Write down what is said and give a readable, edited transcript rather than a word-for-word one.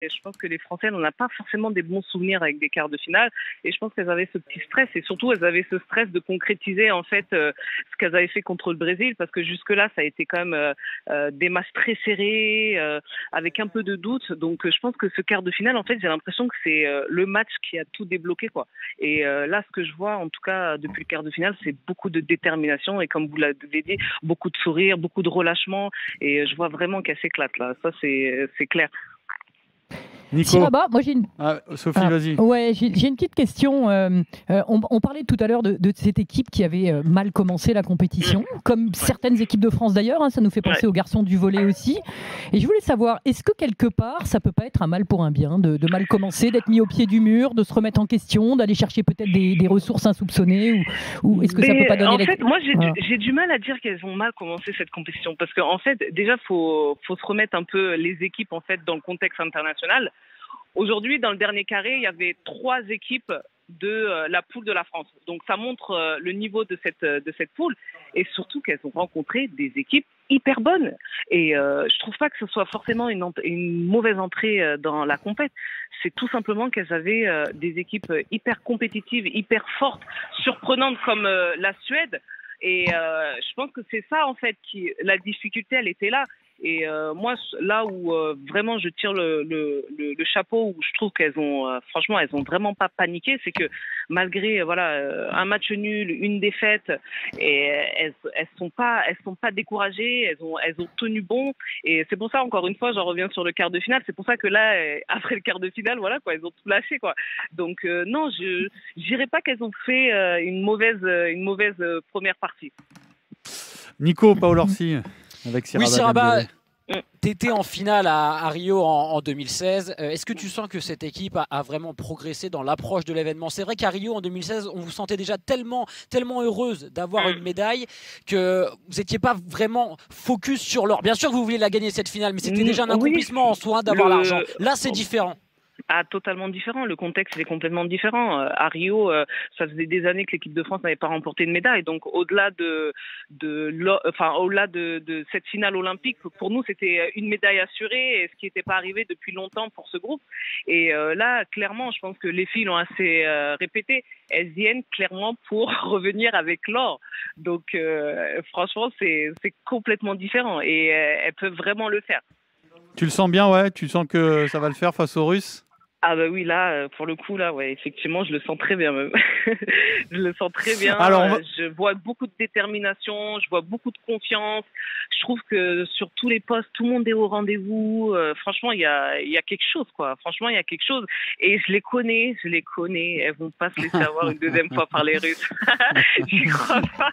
Et je pense que les Françaises, on n'a pas forcément des bons souvenirs avec des quarts de finale. Et je pense qu'elles avaient ce petit stress. Et surtout, elles avaient ce stress de concrétiser, en fait, ce qu'elles avaient fait contre le Brésil. Parce que jusque-là, ça a été quand même des matchs très serrés, avec un peu de doute. Donc, je pense que ce quart de finale, en fait, j'ai l'impression que c'est le match qui a tout débloqué, quoi. Et là, ce que je vois, en tout cas, depuis le quart de finale, c'est beaucoup de détermination. Et comme vous l'avez dit, beaucoup de sourires, beaucoup de relâchement. Et je vois vraiment qu'elle s'éclate, là. Ça, c'est clair. Nico. Siraba, moi j'ai une... Sophie, vas-y. Ouais, j'ai une petite question. On parlait tout à l'heure de cette équipe qui avait mal commencé la compétition, comme certaines équipes de France d'ailleurs. Hein, ça nous fait penser aux garçons du volley aussi. Et je voulais savoir, est-ce que quelque part, ça peut pas être un mal pour un bien de mal commencer, d'être mis au pied du mur, de se remettre en question, d'aller chercher peut-être des ressources insoupçonnées, ou est-ce que ça peut pas donner... En fait, moi j'ai du mal à dire qu'elles ont mal commencé cette compétition, parce qu'en fait, déjà, faut se remettre un peu les équipes en fait dans le contexte international. Aujourd'hui, dans le dernier carré, il y avait 3 équipes de la poule de la France. Donc, ça montre le niveau de cette poule, et surtout qu'elles ont rencontré des équipes hyper bonnes. Et je trouve pas que ce soit forcément une mauvaise entrée dans la compète. C'est tout simplement qu'elles avaient des équipes hyper compétitives, hyper fortes, surprenantes comme la Suède. Et je pense que c'est ça, en fait, la difficulté, elle était là. Et moi, là où vraiment je tire le chapeau, où je trouve qu'elles ont, franchement, elles ont vraiment pas paniqué, c'est que malgré un match nul, une défaite, et elles sont pas découragées, elles ont tenu bon. Et c'est pour ça, encore une fois, j'en reviens sur le quart de finale. C'est pour ça que là, après le quart de finale, voilà quoi, elles ont tout lâché quoi. Donc non, je dirais pas qu'elles ont fait une mauvaise première partie. Nico, Paolo Orsi. Avec Siraba. Oui, Siraba, tu étais en finale à Rio en 2016. Est-ce que tu sens que cette équipe a vraiment progressé dans l'approche de l'événement? C'est vrai qu'à Rio en 2016, on vous sentait déjà tellement heureuse d'avoir une médaille que vous n'étiez pas vraiment focus sur l'or. Bien sûr que vous vouliez la gagner cette finale, mais c'était déjà un accomplissement en soi d'avoir l'argent. Là, c'est différent. Ah, totalement différent. Le contexte est complètement différent. À Rio, ça faisait des années que l'équipe de France n'avait pas remporté de médaille. Donc, au-delà de cette finale olympique, pour nous, c'était une médaille assurée, et ce qui n'était pas arrivé depuis longtemps pour ce groupe. Et là, clairement, je pense que les filles l'ont assez répété. Elles viennent clairement pour revenir avec l'or. Donc, franchement, c'est complètement différent, et elles peuvent vraiment le faire. Tu le sens bien, ouais? Tu sens que ça va le faire face aux Russes? Ah bah oui, là, pour le coup, là, ouais, effectivement, je le sens très bien même. Je le sens très bien. Alors, je vois beaucoup de détermination, je vois beaucoup de confiance. Je trouve que sur tous les postes, tout le monde est au rendez-vous. Franchement, il y a quelque chose, quoi. Franchement, il y a quelque chose. Et je les connais. Elles vont pas se laisser avoir une deuxième fois par les Russes. J'y crois pas.